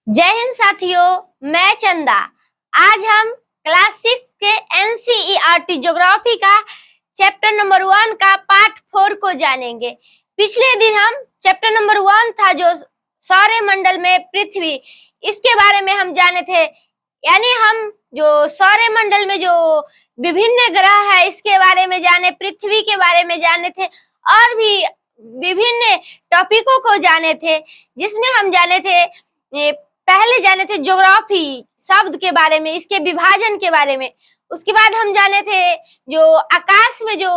जय हिंद साथियों, मैं चंदा। आज हम क्लास 6 के एनसीईआरटी ज्योग्राफी का चैप्टर नंबर 1 का पार्ट 4 को जानेंगे। पिछले दिन हम चैप्टर नंबर 1 था जो सौरमंडल में पृथ्वी, इसके बारे में हम जाने थे। यानी हम जो सौरमंडल में जो विभिन्न ग्रह है इसके बारे में जाने, पृथ्वी के बारे में जाने थे और भी विभिन्न टॉपिकों को जाने थे, जिसमें हम जाने थे पहले जाने थे ज्योग्राफी शब्द के बारे में, इसके विभाजन के बारे में। उसके बाद हम जाने थे जो आकाश में जो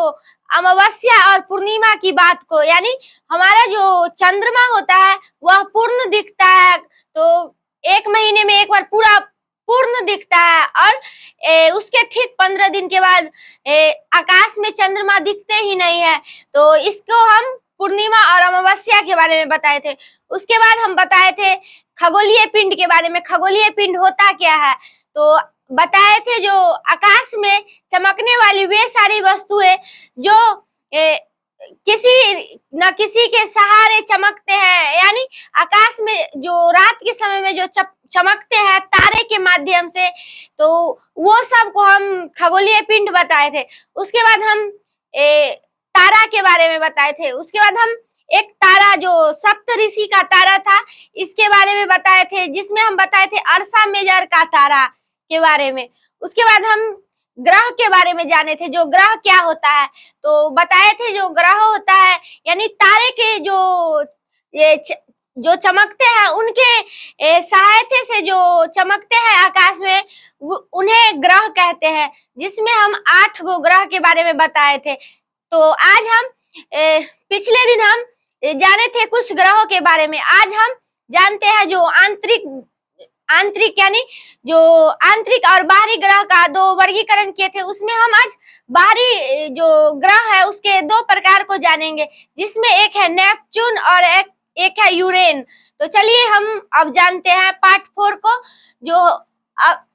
अमावस्या और पूर्णिमा की बात को, यानी हमारा जो चंद्रमा होता है वह पूर्ण दिखता है, तो एक महीने में एक बार पूरा पूर्ण दिखता है और उसके ठीक 15 दिन के बाद आकाश में चंद्रमा दिखते ही नहीं है, तो इसको हम पूर्णिमा और अमावस्या के बारे में बताए थे। उसके बाद हम बताए थे खगोलीय पिंड के बारे में। खगोलीय पिंड होता क्या है, तो बताए थे जो आकाश में चमकने वाली वे सारी वस्तुएं जो किसी न किसी के सहारे चमकते हैं, यानी आकाश में जो रात के समय में जो चमकते हैं तारे के माध्यम से, तो वो सब को हम खगोलीय पिंड बताए थे। उसके बाद हम तारा के बारे में बताए थे। उसके बाद हम एक तारा जो सप्तऋषि का तारा था इसके बारे में बताए थे, जिसमें हम बताए थे अर्सा मेजर का तारा के बारे में। उसके बाद हम ग्रह के बारे में जाने थे, जो ग्रह क्या होता है, तो बताए थे जो ग्रह होता है यानी तारे के जो चमकते हैं उनके सहायता से जो चमकते हैं आकाश में, उन्हें ग्रह कहते हैं, जिसमें हम 8 गो ग्रह के बारे में बताए थे। तो आज हम पिछले दिन हम जाने थे कुछ ग्रहों के बारे में। आज हम जानते हैं जो आंतरिक यानी जो आंतरिक और बाहरी ग्रह का 2 वर्गीकरण किए थे, उसमें हम आज बाहरी जो ग्रह है उसके 2 प्रकार को जानेंगे, जिसमें एक है नेपच्यून और एक है यूरेन। तो चलिए हम अब जानते हैं पार्ट 4 को। जो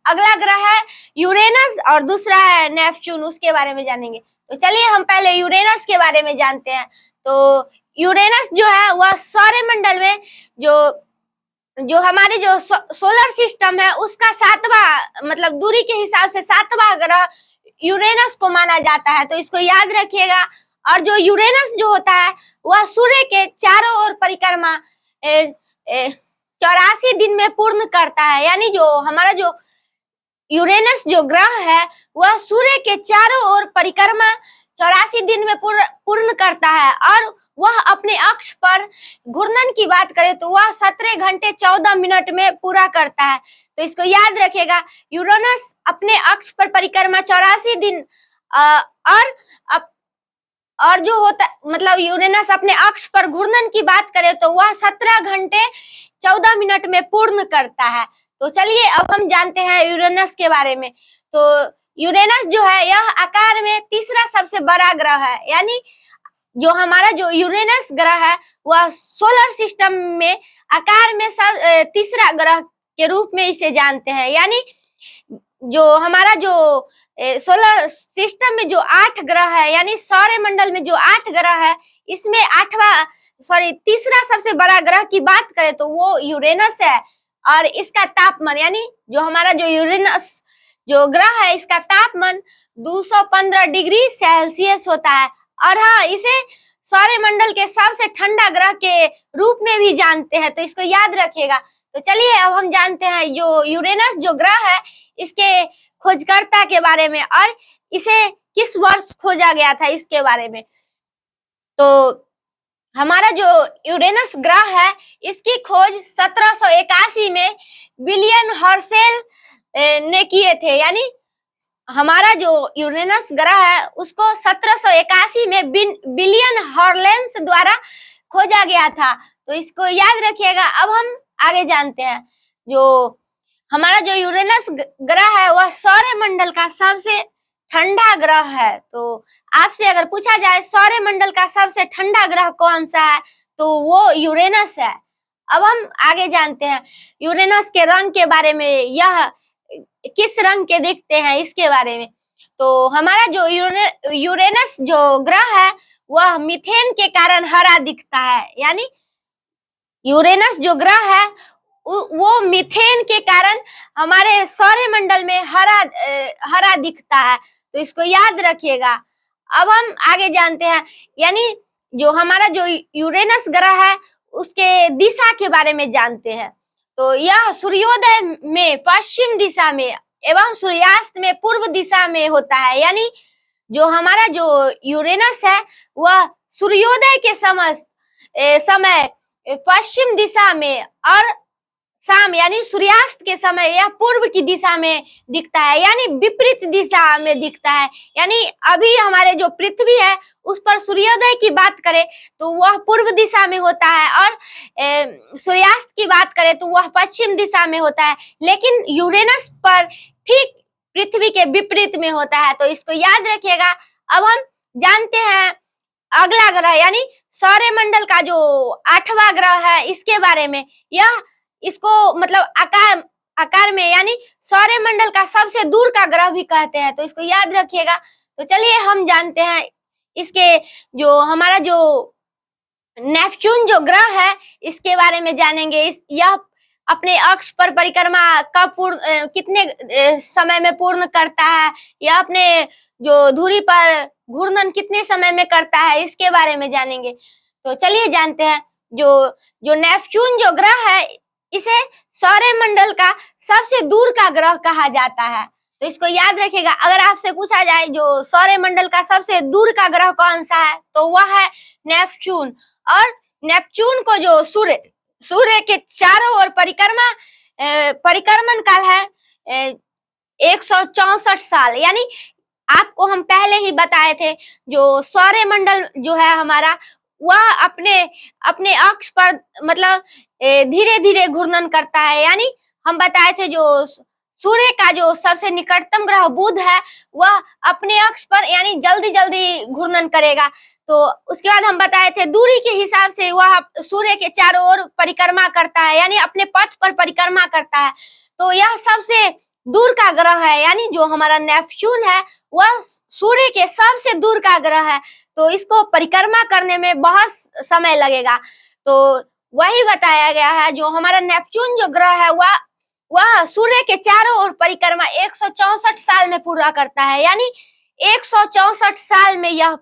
अगला ग्रह है यूरेनस और दूसरा है नेपच्यून, उसके बारे में जानेंगे। तो चलिए हम पहले यूरेनस के बारे में जानते हैं। तो यूरेनस जो है वह सौरमंडल में जो हमारे जो सोलर सिस्टम है उसका 7वां मतलब दूरी के हिसाब से 7वां ग्रह यूरेनस को माना जाता है, तो इसको याद रखिएगा। और जो यूरेनस जो होता है वह सूर्य के चारों ओर परिक्रमा 84 दिन में पूर्ण करता है, यानी जो हमारा जो यूरेनस जो ग्रह है वह सूर्य के चारों ओर परिक्रमा 84 दिन में पूर्ण करता है, और वह अपने अक्ष पर घूर्णन की बात करें तो वह 17 घंटे 14 मिनट में पूरा करता है। तो इसको याद रखिएगा, यूरेनस अपने अक्ष पर परिक्रमा 84 दिन और जो होता मतलब यूरेनस अपने अक्ष पर घूर्णन की बात करें तो वह 17 घंटे 14 मिनट में पूर्ण करता है। तो चलिए अब हम जानते हैं यूरेनस के बारे में। तो यूरेनस जो है यह आकार में तीसरा सबसे बड़ा ग्रह है, यानी जो हमारा जो यूरेनस ग्रह है वह सोलर सिस्टम में आकार में तीसरा ग्रह के रूप में इसे जानते हैं। यानी जो हमारा जो सोलर सिस्टम में जो 8 ग्रह है, यानी सौरमंडल में जो 8 ग्रह है, इसमें तीसरा सबसे बड़ा ग्रह की बात करें तो वो यूरेनस है। और इसका तापमान, यानी जो हमारा जो यूरेनस जो ग्रह है इसका तापमान 215 डिग्री सेल्सियस होता है। और हाँ, इसे सौरमंडल के सबसे ठंडा ग्रह के रूप में भी जानते हैं, तो इसको याद रखिएगा। तो चलिए अब हम जानते हैं जो यूरेनस जो ग्रह है इसके खोजकर्ता के बारे में, और इसे किस वर्ष खोजा गया था इसके बारे में। तो हमारा जो यूरेनस ग्रह है इसकी खोज 1781 में विलियम हर्शेल ने किए थे, यानी हमारा जो यूरेनस ग्रह है उसको 1781 में विलियम हर्शेल द्वारा खोजा गया था, तो इसको याद रखिएगा। अब हम आगे जानते हैं जो हमारा जो यूरेनस ग्रह है वह सौरमंडल का सबसे ठंडा ग्रह है। तो आपसे अगर पूछा जाए सौरमंडल का सबसे ठंडा ग्रह कौन सा है, तो वो यूरेनस है। अब हम आगे जानते हैं यूरेनस के रंग के बारे में, यह किस रंग के दिखते हैं इसके बारे में। तो हमारा जो यूरेनस जो ग्रह है वह मीथेन के कारण हरा दिखता है, यानी यूरेनस जो ग्रह है वो मीथेन के कारण हमारे सौरमंडल में हरा दिखता है, तो इसको याद रखिएगा। अब हम आगे जानते हैं, यानी जो हमारा जो यूरेनस ग्रह है उसके दिशा के बारे में जानते हैं। तो यह सूर्योदय में पश्चिम दिशा में एवं सूर्यास्त में पूर्व दिशा में होता है। यानी जो हमारा जो यूरेनस है वह सूर्योदय के समय पश्चिम दिशा में और शाम यानी सूर्यास्त के समय यह पूर्व की दिशा में दिखता है, यानी विपरीत दिशा में दिखता है। यानी अभी हमारे जो पृथ्वी है उस पर सूर्योदय की बात करें तो वह पूर्व दिशा में होता है और सूर्यास्त की बात करें तो वह पश्चिम दिशा में होता है, लेकिन यूरेनस पर ठीक पृथ्वी के विपरीत में होता है, तो इसको याद रखिएगा। अब हम जानते हैं अगला ग्रह यानी सौरमंडल का जो 8वां ग्रह है इसके बारे में। यह इसको मतलब आकार में यानी सौरमंडल का सबसे दूर का ग्रह भी कहते हैं, तो इसको याद रखिएगा। तो चलिए हम जानते हैं इसके जो हमारा जो नेपच्यून जो ग्रह है इसके बारे में जानेंगे। यह अपने अक्ष पर परिक्रमा कब कितने समय में पूर्ण करता है, यह अपने जो धुरी पर घूर्णन कितने समय में करता है इसके बारे में जानेंगे। तो चलिए जानते हैं जो नेपच्यून जो ग्रह है इसे सौरमंडल का सबसे दूर का ग्रह कहा जाता है, तो इसको याद रखिएगा। अगर आपसे पूछा जाए जो सौरमंडल का सबसे दूर का ग्रह कौन सा है तो वह है नेपच्यून। और नेपच्यून को जो सूर्य के चारों ओर परिक्रमण काल है 164 साल। यानी आपको हम पहले ही बताए थे जो सौरमंडल जो है हमारा वह अपने अक्ष पर मतलब धीरे धीरे घूर्णन करता है। यानी हम बताए थे जो सूर्य का जो सबसे निकटतम ग्रह बुध है वह अपने अक्ष पर यानी जल्दी जल्दी घूर्णन करेगा। तो उसके बाद हम बताए थे दूरी के हिसाब से वह सूर्य के चारों ओर परिक्रमा करता है, यानी अपने पथ पर परिक्रमा करता है। तो यह सबसे दूर का ग्रह है, यानी जो हमारा नेपच्यून है वह सूर्य के सबसे दूर का ग्रह है, तो इसको परिक्रमा करने में बहुत समय लगेगा। तो वही बताया गया है जो हमारा नेपच्यून जो ग्रह है वह सूर्य के चारों ओर परिक्रमा 164 साल में पूरा करता है। यानी 164 साल में यह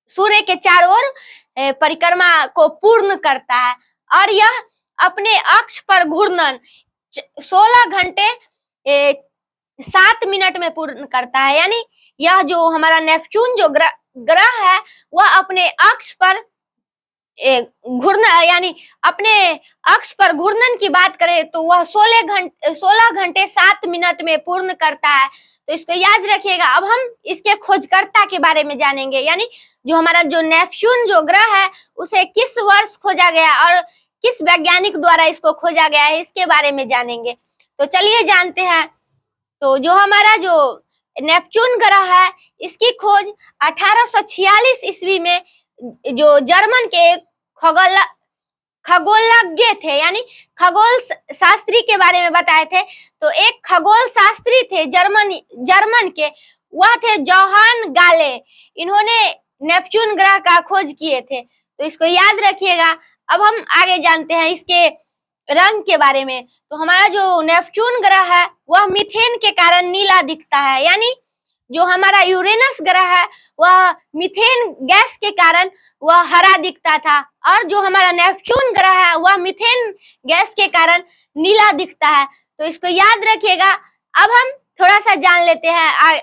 सूर्य के चारों ओर परिक्रमा को पूर्ण करता है और यह अपने अक्ष पर घूर्णन 16 घंटे 7 मिनट में पूर्ण करता है। यानी यह जो हमारा नेपच्यून जो ग्रह है वह अपने अक्ष पर घूर्णन यानी अपने अक्ष पर घूर्णन की बात करें तो वह 16 घंटे 7 मिनट में पूर्ण करता है, तो इसको याद रखिएगा। अब हम इसके खोजकर्ता के बारे में जानेंगे, यानी जो हमारा जो नेपच्यून जो ग्रह है उसे किस वर्ष खोजा गया और किस वैज्ञानिक द्वारा इसको खोजा गया है इसके बारे में जानेंगे। तो चलिए जानते हैं। तो जो हमारा जो नेपच्यून ग्रह है इसकी खोज 1846 ईस्वी में जो जर्मन के खगोलज्ञ थे यानी खगोल शास्त्री के बारे में बताए थे। तो एक खगोल शास्त्री थे जर्मन के, वह थे जोहान गाले। इन्होंने नेपच्यून ग्रह का खोज किए थे, तो इसको याद रखिएगा। अब हम आगे जानते हैं इसके रंग के बारे में। तो हमारा जो नेपच्यून ग्रह है वह मीथेन के कारण नीला दिखता है, यानी जो हमारा यूरेनस ग्रह है वह मीथेन गैस के कारण वह हरा दिखता था और जो हमारा नेपच्यून ग्रह है वह मीथेन गैस के कारण नीला दिखता है, तो इसको याद रखिएगा। अब हम थोड़ा सा जान लेते हैं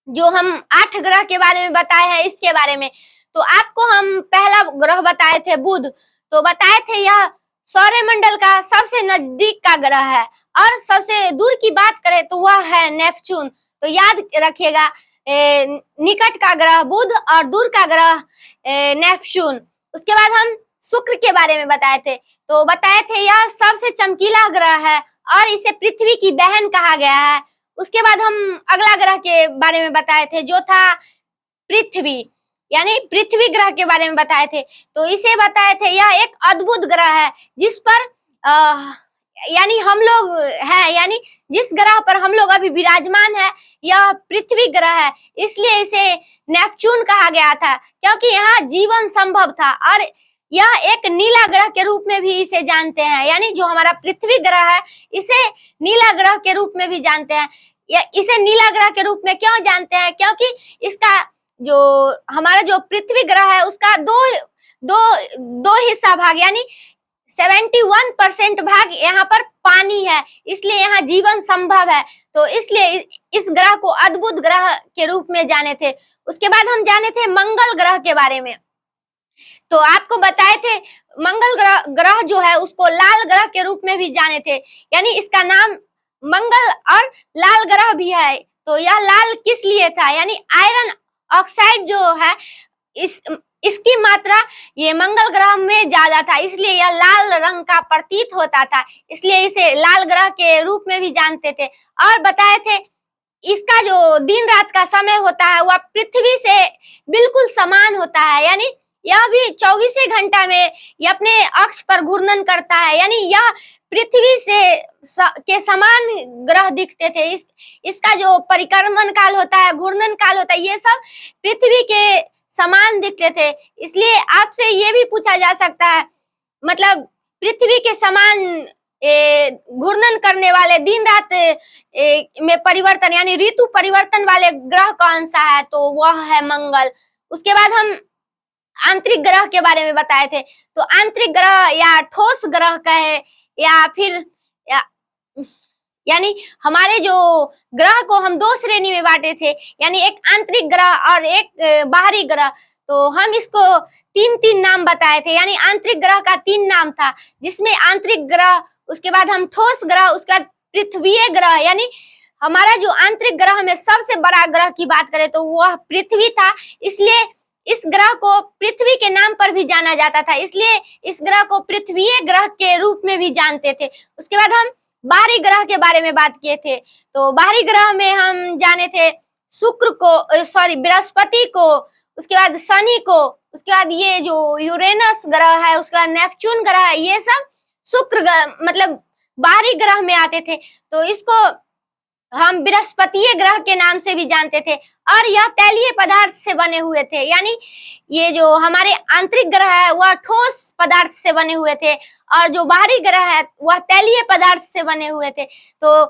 जो हम 8 ग्रह के बारे में बताए हैं इसके बारे में। तो आपको हम पहला ग्रह बताए थे बुध, तो बताए थे यह सौरमंडल का सबसे नजदीक का ग्रह है और सबसे दूर की बात करें तो वह है नेपच्यून, तो याद रखिएगा निकट का ग्रह बुध और दूर का ग्रह नेपच्यून। उसके बाद हम शुक्र के बारे में बताए थे, तो बताए थे यह सबसे चमकीला ग्रह है और इसे पृथ्वी की बहन कहा गया है। उसके बाद हम अगला ग्रह के बारे में बताए थे जो था पृथ्वी, यानी पृथ्वी ग्रह के बारे में बताए थे। तो इसे बताए थे यह एक अद्भुत ग्रह है जिस पर यानी हम लोग है, यानी जिस ग्रह पर हम लोग अभी विराजमान है यह पृथ्वी ग्रह है, इसलिए इसे नेपच्यून कहा गया था क्योंकि यहाँ जीवन संभव था और यह एक नीला ग्रह के रूप में भी इसे जानते हैं, यानी जो हमारा पृथ्वी ग्रह है इसे नीला ग्रह के रूप में भी जानते हैं। इसे नीला ग्रह के रूप में क्यों जानते हैं? क्योंकि इसका जो हमारा जो पृथ्वी ग्रह है उसका दो हिस्सा भाग यानी 71% भाग यहाँ पर पानी है, इसलिए यहाँ जीवन संभव है। तो इसलिए इस ग्रह को अद्भुत ग्रह के रूप में जाने थे। उसके बाद हम जाने थे मंगल ग्रह के बारे में। तो आपको बताए थे मंगल ग्रह जो है उसको लाल ग्रह के रूप में भी जाने थे, यानी इसका नाम मंगल और लाल ग्रह भी है। तो यह लाल किस लिए था? यानी आयरन ऑक्साइड जो है इसकी मात्रा ये मंगल ग्रह में ज्यादा था, इसलिए यह लाल रंग का प्रतीत होता था, इसलिए इसे लाल ग्रह के रूप में भी जानते थे। और बताए थे इसका जो दिन रात का समय होता है वह पृथ्वी से बिल्कुल समान होता है, यानी यह भी 24 घंटा में ये अपने अक्ष पर घूर्णन करता है, यानी यह पृथ्वी के समान ग्रह दिखते थे। इसका जो परिक्रमण काल होता है, घूर्णन काल होता है, ये सब पृथ्वी के समान दिखते थे। इसलिए आपसे ये भी पूछा जा सकता है, मतलब पृथ्वी के समान घूर्णन करने वाले दिन रात में परिवर्तन यानी ऋतु परिवर्तन वाले ग्रह कौन सा है? तो वह है मंगल। उसके बाद हम आंतरिक ग्रह के बारे में बताए थे। तो आंतरिक ग्रह या ठोस ग्रह कहे या फिर यानी हमारे जो ग्रह को हम दो श्रेणी में बांटे थे, यानी एक आंतरिक ग्रह और एक बाहरी ग्रह। तो हम इसको तीन नाम बताए थे, यानी आंतरिक ग्रह का 3 नाम था, जिसमें आंतरिक ग्रह, उसके बाद हम ठोस ग्रह, उसके बाद पृथ्वीय ग्रह। यानी हमारा जो आंतरिक ग्रह में सबसे बड़ा ग्रह की बात करें तो वह पृथ्वी था, इसलिए इस ग्रह को पृथ्वी के नाम पर भी जाना जाता था, इसलिए इस ग्रह को पृथ्वीय ग्रह के रूप में भी जानते थे। उसके बाद हम बाहरी ग्रह के बारे में बात किए थे। तो बाहरी ग्रह में हम जाने थे शुक्र को, सॉरी बृहस्पति को, उसके बाद शनि को, उसके बाद ये जो यूरेनस ग्रह है, उसके बाद नेपच्यून ग्रह है, ये सब शुक्र मतलब बाहरी ग्रह में आते थे। तो इसको हम बृहस्पतीय ग्रह के नाम से भी जानते थे, और यह तैलीय पदार्थ से बने हुए थे, यानी ये जो हमारे आंतरिक ग्रह है वह ठोस पदार्थ से बने हुए थे, और जो बाहरी ग्रह है वह तैलीय पदार्थ से बने हुए थे। तो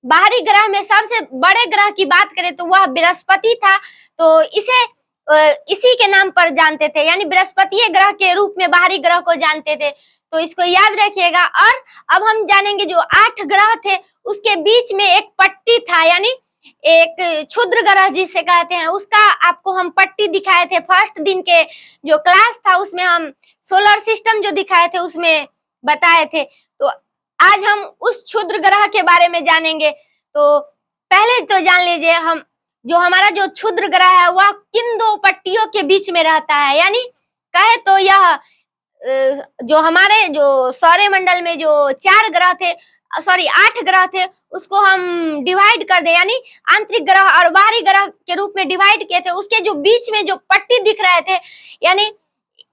बाहरी ग्रह में सबसे बड़े ग्रह की बात करें तो वह बृहस्पति था, तो इसी के नाम पर जानते थे, यानी बृहस्पतीय ग्रह के रूप में बाहरी ग्रह को जानते थे। तो इसको याद रखिएगा। और अब हम जानेंगे जो 8 ग्रह थे उसके बीच में एक पट्टी था, यानी एक क्षुद्र ग्रह जिसे कहते हैं, उसका आपको हम पट्टी दिखाए थे। फर्स्ट दिन के जो क्लास था उसमें हम सोलर सिस्टम जो दिखाए थे उसमें बताए थे। तो आज हम उस क्षुद्र ग्रह के बारे में जानेंगे। तो पहले तो जान लीजिए हम जो हमारा जो क्षुद्र ग्रह है वह किन 2 पट्टियों के बीच में रहता है, यानी कहे तो यह जो हमारे जो सौरमंडल में जो 4 ग्रह थे, सॉरी 8 ग्रह थे, उसको हम डिवाइड कर दे, यानी आंतरिक ग्रह और बाहरी ग्रह के रूप में डिवाइड किए थे। उसके जो बीच में जो पट्टी दिख रहे थे, यानी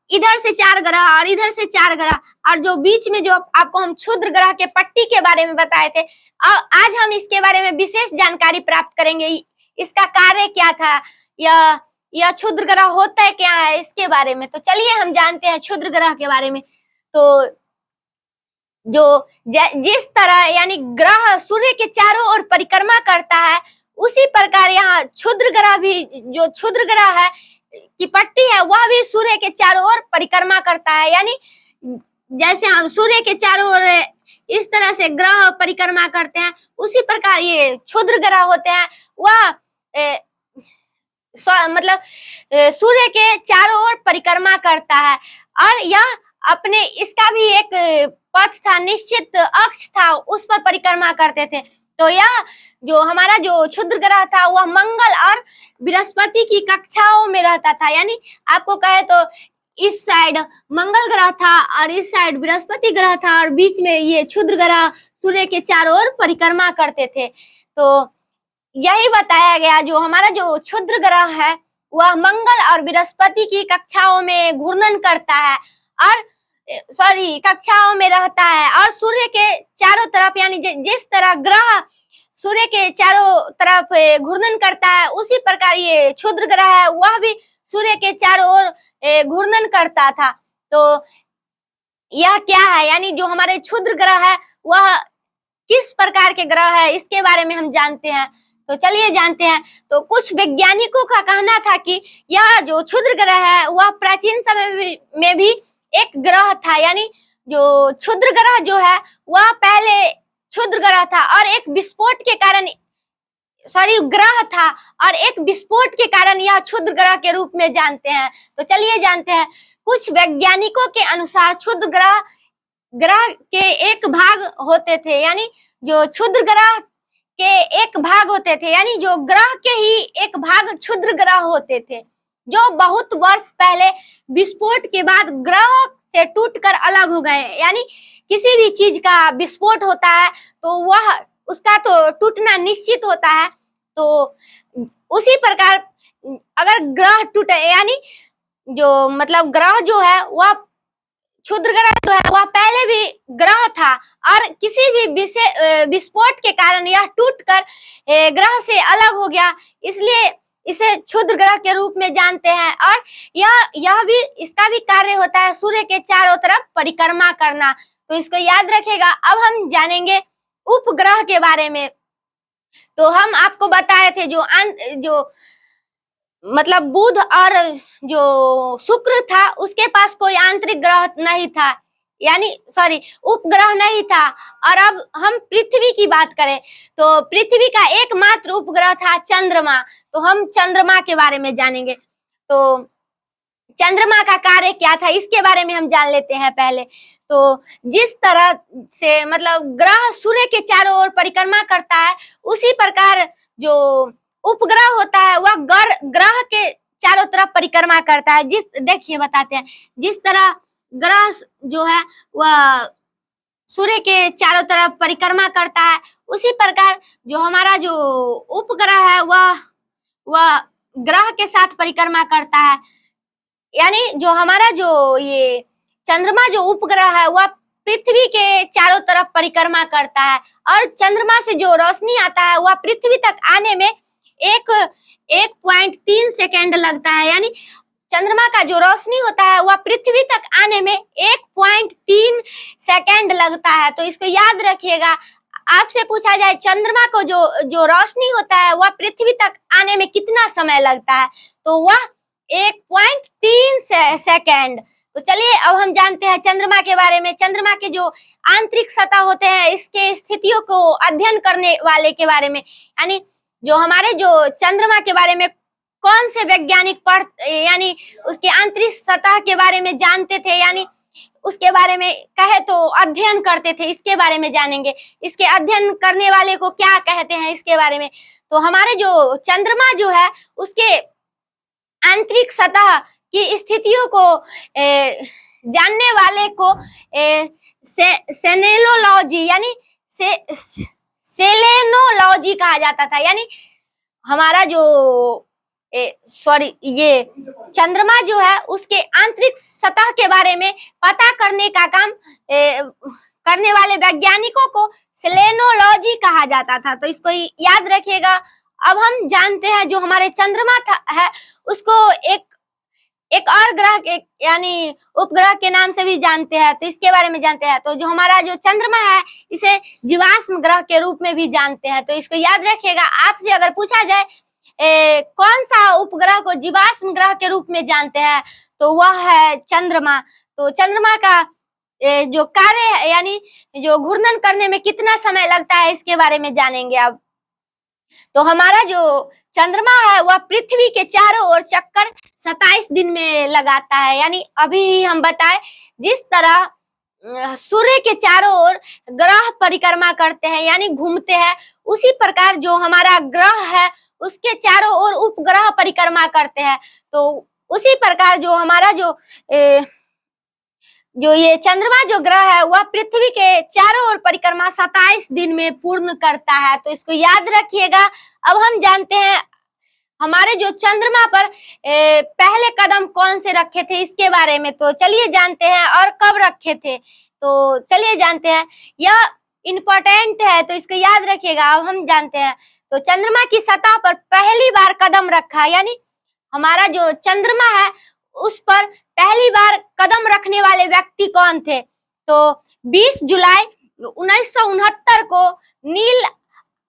इधर से 4 ग्रह और इधर से 4 ग्रह, और जो बीच में जो आपको हम क्षुद्र ग्रह के पट्टी के बारे में बताए थे, आज हम इसके बारे में विशेष जानकारी प्राप्त करेंगे। इसका कार्य क्या था, यह क्षुद्र ग्रह होता है क्या है, इसके बारे में। तो चलिए हम जानते हैं क्षुद्र ग्रह के बारे में। तो जो जिस तरह यानी ग्रह सूर्य के चारों ओर परिक्रमा करता है, उसी प्रकार यहाँ क्षुद्र ग्रह भी, जो क्षुद्र ग्रह है की पट्टी है वह भी सूर्य के चारों ओर परिक्रमा करता है, यानी जैसे हम सूर्य के चारों ओर इस तरह से ग्रह परिक्रमा करते हैं, उसी प्रकार ये क्षुद्र ग्रह होते हैं, वह मतलब सूर्य के चारों ओर परिक्रमा करता है। और यह अपने इसका भी एक पथ था, निश्चित अक्ष था, उस पर परिक्रमा करते थे। तो यह जो हमारा जो क्षुद्र ग्रह था वह मंगल और बृहस्पति की कक्षाओं में रहता था, यानी आपको कहे तो इस साइड मंगल ग्रह था और इस साइड बृहस्पति ग्रह था, और बीच में ये क्षुद्र ग्रह सूर्य के चारों ओर परिक्रमा करते थे। तो यही बताया गया जो हमारा जो क्षुद्र ग्रह है वह मंगल और बृहस्पति की कक्षाओं में घूर्णन करता है, और कक्षाओं में रहता है, और सूर्य के चारों तरफ, यानी जिस तरह ग्रह सूर्य के चारों तरफ घूर्णन करता है, उसी प्रकार ये क्षुद्र ग्रह है वह भी सूर्य के चारों ओर घूर्णन करता था। तो यह क्या है, यानी जो हमारे क्षुद्र ग्रह है वह किस प्रकार के ग्रह है, इसके बारे में हम जानते हैं। तो चलिए जानते हैं। तो कुछ वैज्ञानिकों का कहना था कि यह जो क्षुद्र ग्रह है वह प्राचीन समय में भी एक ग्रह था, यानी जो क्षुद्र ग्रह जो है वह पहले क्षुद्र ग्रह था और एक विस्फोट के कारण, सॉरी ग्रह था, और एक विस्फोट के कारण यह क्षुद्र ग्रह के रूप में जानते हैं। तो चलिए जानते हैं। कुछ वैज्ञानिकों के अनुसार क्षुद्र ग्रह के एक भाग होते थे, यानी जो क्षुद्र ग्रह के एक भाग होते थे, यानी जो ग्रह के ही एक भाग क्षुद्र ग्रह होते थे, जो बहुत वर्ष पहले विस्फोट के बाद ग्रह से टूटकर अलग हो गए। यानी किसी भी चीज का विस्फोट होता है तो वह उसका तो टूटना निश्चित होता है। तो उसी प्रकार अगर ग्रह टूटे, यानी जो मतलब ग्रह जो है वह क्षुद्र ग्रह जो है वह पहले भी ग्रह था और किसी भी विस्फोट के कारण यह टूटकर ग्रह से अलग हो गया, इसलिए इसे क्षुद्र ग्रह के रूप में जानते हैं। और यह भी, इसका भी कार्य होता है सूर्य के चारों तरफ परिक्रमा करना, तो इसको याद रखिएगा। अब हम जानेंगे उपग्रह के बारे में। तो हम आपको बताए थे जो मतलब बुध और जो शुक्र था उसके पास कोई आंतरिक ग्रह नहीं था, यानी सॉरी उपग्रह नहीं था। और अब हम पृथ्वी की बात करें तो पृथ्वी का एकमात्र उपग्रह था चंद्रमा। तो हम चंद्रमा के बारे में जानेंगे। तो चंद्रमा का कार्य क्या था इसके बारे में हम जान लेते हैं पहले। तो जिस तरह से मतलब ग्रह सूर्य के चारों ओर परिक्रमा करता है, उसी प्रकार जो उपग्रह होता है वह ग्रह के चारों तरफ परिक्रमा करता है। देखिए बताते हैं, जिस तरह ग्रह जो है वह सूर्य के चारों तरफ परिक्रमा करता है, उसी प्रकार जो हमारा जो उपग्रह है वह ग्रह के साथ परिक्रमा करता है। यानी जो हमारा जो ये चंद्रमा जो उपग्रह है वह पृथ्वी के चारों तरफ परिक्रमा करता है, और चंद्रमा से जो रोशनी आता है वह पृथ्वी तक आने में 1.3 सेकेंड लगता है। यानी चंद्रमा का जो रोशनी होता है वह पृथ्वी तक आने में 1.3 सेकेंड लगता है। तो इसको याद रखिएगा। आपसे पूछा जाए चंद्रमा को जो रोशनी होता है वह पृथ्वी तक आने में कितना समय लगता है, तो वह 1.3 सेकेंड। तो चलिए अब हम जानते हैं चंद्रमा के बारे में। चंद्रमा के जो आंतरिक सतह होते हैं इसके स्थितियों को अध्ययन करने वाले के बारे में, यानी जो हमारे जो चंद्रमा के बारे में कौन से वैज्ञानिक यानी उसके आंतरिक सतह के बारे में जानते थे, यानी उसके बारे में कहे तो अध्ययन करते थे, इसके बारे में जानेंगे। इसके अध्ययन करने वाले को क्या कहते हैं इसके बारे में। तो हमारे जो चंद्रमा जो है उसके आंतरिक सतह की स्थितियों को जानने वाले को सेलेनोलॉजी यानी सेलेनोलॉजी कहा जाता था। यानी हमारा जो सॉरी ये चंद्रमा जो है उसके आंतरिक सतह के बारे में पता करने का काम करने वाले वैज्ञानिकों को सेलेनोलॉजी कहा जाता था। तो इसको याद रखिएगा। अब हम जानते हैं जो हमारे चंद्रमा है उसको एक और ग्रह यानी उपग्रह के नाम से भी जानते हैं, तो इसके बारे में जानते हैं। तो जो हमारा जो चंद्रमा है इसे जीवाश्म ग्रह के रूप में भी जानते हैं। तो इसको याद रखिएगा। आपसे अगर पूछा जाए कौन सा उपग्रह को जीवाश्म ग्रह के रूप में जानते हैं, तो वह है चंद्रमा। तो चंद्रमा का जो कार्य है यानी जो घूर्णन करने में कितना समय लगता है इसके बारे में जानेंगे अब। तो हमारा जो चंद्रमा है वह पृथ्वी के चारों ओर चक्कर 27 दिन में लगाता है। यानी अभी हम बताए जिस तरह सूर्य के चारों ओर ग्रह परिक्रमा करते हैं यानी घूमते हैं, उसी प्रकार जो हमारा ग्रह है उसके चारों ओर उपग्रह परिक्रमा करते हैं। तो उसी प्रकार जो हमारा जो ये चंद्रमा जो ग्रह है वह पृथ्वी के चारों ओर परिक्रमा 27 दिन में पूर्ण करता है। तो इसको याद रखिएगा। अब हम जानते हैं हमारे जो चंद्रमा पर पहले कदम कौन से रखे थे इसके बारे में। तो चलिए जानते हैं, और कब रखे थे तो चलिए जानते हैं। यह इम्पोर्टेंट है तो इसको याद रखिएगा। अब हम जानते हैं तो चंद्रमा की सतह पर पहली बार कदम रखा, यानी हमारा जो चंद्रमा है उस पर पहली बार कदम रखने वाले व्यक्ति कौन थे? तो 20 जुलाई 1969 को नील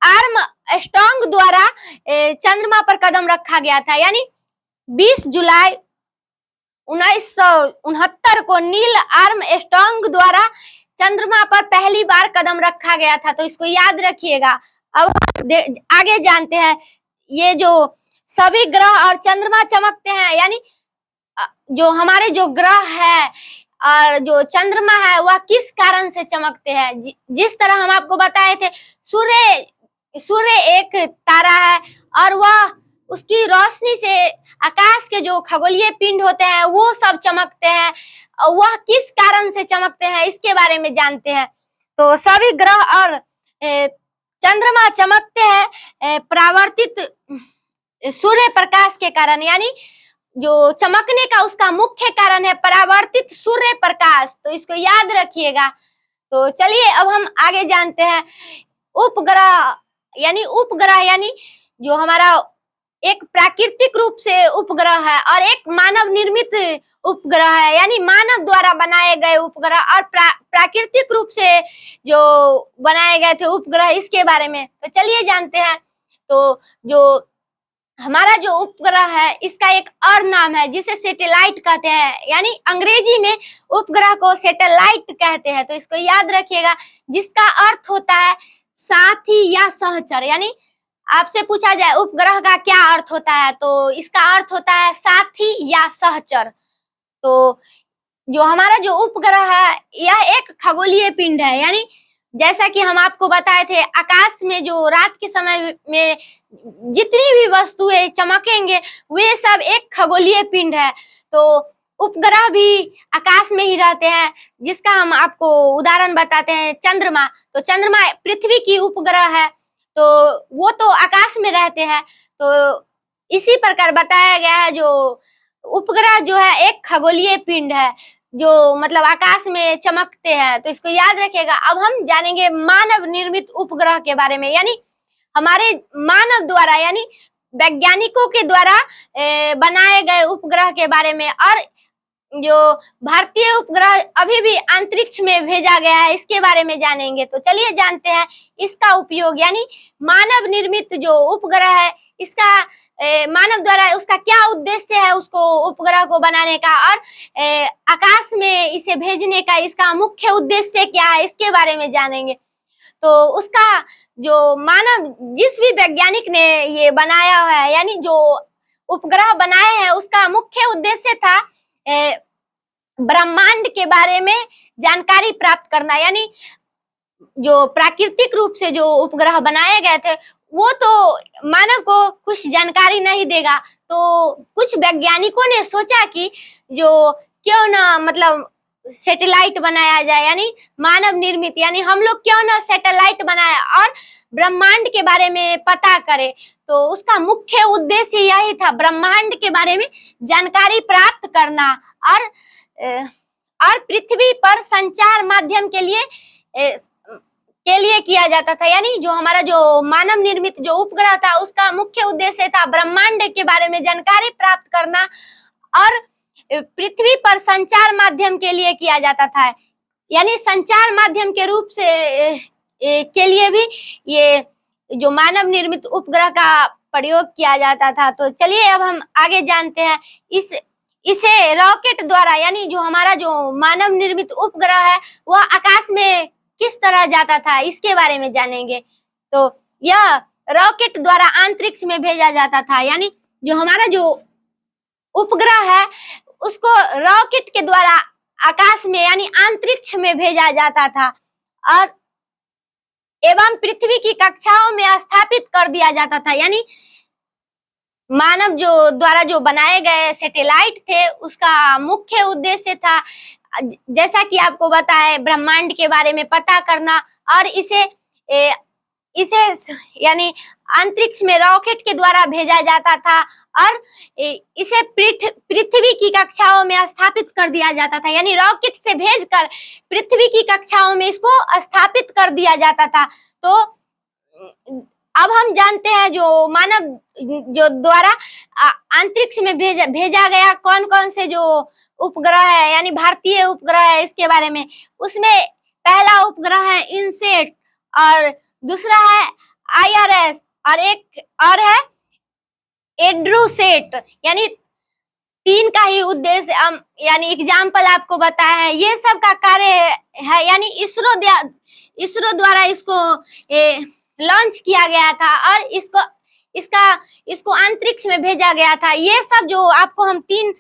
आर्मस्ट्रांग द्वारा चंद्रमा पर कदम रखा गया था। यानी 20 जुलाई 1969 को नील आर्मस्ट्रांग द्वारा चंद्रमा पर पहली बार कदम रखा गया था। तो इसको याद रखिएगा। अब आगे जानते हैं, ये जो सभी ग्रह और चंद्रमा चमकते हैं, यानी जो हमारे जो ग्रह है और जो चंद्रमा है वह किस कारण से चमकते हैं। जिस तरह हम आपको बताए थे, सूर्य एक तारा है और वह उसकी रोशनी से आकाश के जो खगोलीय पिंड होते हैं वो सब चमकते हैं। वह किस कारण से चमकते हैं इसके बारे में जानते हैं। तो सभी ग्रह और चंद्रमा चमकते हैं परावर्तित सूर्य प्रकाश के कारण। यानी जो चमकने का उसका मुख्य कारण है परावर्तित सूर्य प्रकाश। तो इसको याद रखिएगा। तो चलिए अब हम आगे जानते हैं उपग्रह यानी जो हमारा एक प्राकृतिक रूप से उपग्रह है और एक मानव निर्मित उपग्रह है, यानी मानव द्वारा बनाए गए उपग्रह और प्राकृतिक रूप से जो बनाए गए थे उपग्रह, इसके बारे में तो चलिए जानते हैं। तो जो हमारा जो उपग्रह है इसका एक और नाम है जिसे सैटेलाइट कहते हैं, यानी अंग्रेजी में उपग्रह को सैटेलाइट कहते हैं। तो इसको याद रखिएगा, जिसका अर्थ होता है साथी या सहचर। यानी आपसे पूछा जाए उपग्रह का क्या अर्थ होता है, तो इसका अर्थ होता है साथी या सहचर। तो जो हमारा जो उपग्रह है यह एक खगोलीय पिंड है। यानी जैसा कि हम आपको बताए थे, आकाश में जो रात के समय में जितनी भी वस्तुएं चमकेंगे वे सब एक खगोलीय पिंड है। तो उपग्रह भी आकाश में ही रहते हैं, जिसका हम आपको उदाहरण बताते हैं चंद्रमा। तो चंद्रमा पृथ्वी की उपग्रह है, तो वो तो आकाश में रहते हैं। तो इसी प्रकार बताया गया है जो उपग्रह जो है एक खगोलीय पिंड है जो मतलब आकाश में चमकते हैं। तो इसको याद रखिएगा। अब हम जानेंगे मानव निर्मित उपग्रह के बारे में, यानी हमारे मानव द्वारा यानी वैज्ञानिकों के द्वारा बनाए गए उपग्रह के बारे में। और जो भारतीय उपग्रह अभी भी अंतरिक्ष में भेजा गया है इसके बारे में जानेंगे। तो चलिए जानते हैं इसका उपयोग, यानी मानव निर्मित जो उपग्रह है इसका मानव द्वारा उसका क्या उद्देश्य है, उसको उपग्रह को बनाने का और आकाश में इसे भेजने का इसका मुख्य उद्देश्य क्या है इसके बारे में जानेंगे। तो उसका जो मानव जिस भी वैज्ञानिक ने ये बनाया हुआ है, यानी जो उपग्रह बनाए हैं, उसका मुख्य उद्देश्य था ब्रह्मांड के बारे में जानकारी प्राप्त करना। यानी जो प्राकृतिक रूप से जो उपग्रह बनाए गए थे वो तो मानव को कुछ जानकारी नहीं देगा। तो कुछ वैज्ञानिकों ने सोचा कि जो क्यों ना मतलब सैटेलाइट बनाया जाए, यानी मानव निर्मित, यानी हम लोग क्यों ना सैटेलाइट बनाए और ब्रह्मांड के बारे में पता करें। तो उसका मुख्य उद्देश्य यही था, ब्रह्मांड के बारे में जानकारी प्राप्त करना और पृथ्वी पर संचार माध्यम के लिए किया जाता था। यानी जो हमारा जो मानव निर्मित जो उपग्रह था उसका मुख्य उद्देश्य था ब्रह्मांड के बारे में जानकारी प्राप्त करना और पृथ्वी पर संचार माध्यम के लिए किया जाता था। यानी संचार माध्यम के रूप से के लिए भी ये जो मानव निर्मित उपग्रह का प्रयोग किया जाता था। तो चलिए अब हम आगे जानते हैं इसे रॉकेट द्वारा, यानी जो हमारा जो मानव निर्मित उपग्रह है वह आकाश में किस तरह जाता था इसके बारे में जानेंगे। तो यह रॉकेट द्वारा अंतरिक्ष में भेजा जाता था। यानी जो हमारा जो उपग्रह है उसको रॉकेट के द्वारा आकाश में यानी अंतरिक्ष में भेजा जाता था और एवं पृथ्वी की कक्षाओं में स्थापित कर दिया जाता था। यानी मानव जो द्वारा जो बनाए गए सैटेलाइट थे उसका मुख्य उद्देश्य था, जैसा कि आपको बताया, ब्रह्मांड के बारे में पता करना और इसे यानी अंतरिक्ष में रॉकेट के द्वारा भेजा जाता था और इसे पृथ्वी की कक्षाओं में स्थापित कर दिया जाता था। यानी रॉकेट से भेजकर पृथ्वी की कक्षाओं में इसको स्थापित कर दिया जाता था। तो अब हम जानते हैं जो मानव जो द्वारा अंतरिक्ष में भेजा गया कौन कौन से जो उपग्रह है, यानी भारतीय उपग्रह है, इसके बारे में। उसमें पहला उपग्रह है इनसेट, और दूसरा है IRS, और एक और है एड्रोसेट। यानी 3 का ही उद्देश्य यानी एग्जाम्पल आपको बताया है। ये सब का कार्य है, यानी इसरो द्वारा इसको लॉन्च किया गया था और इसको अंतरिक्ष में भेजा गया था। ये सब जो आपको हम 3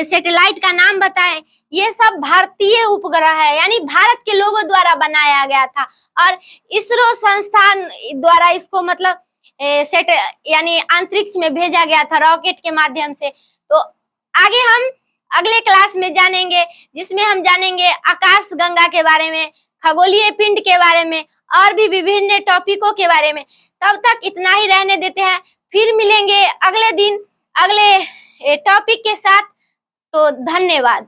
सैटेलाइट का नाम बताए, ये सब भारतीय उपग्रह है, यानी भारत के लोगों द्वारा बनाया गया था। और इसरो संस्थान द्वारा इसको मतलब यानी अंतरिक्ष में भेजा गया था रॉकेट के माध्यम से। तो आगे हम अगले क्लास में जानेंगे, जिसमें हम जानेंगे आकाश गंगा के बारे में, खगोलीय पिंड के बारे में, और भी विभिन्न टॉपिकों के बारे में। तब तक इतना ही रहने देते हैं, फिर मिलेंगे अगले दिन अगले टॉपिक के साथ। तो धन्यवाद।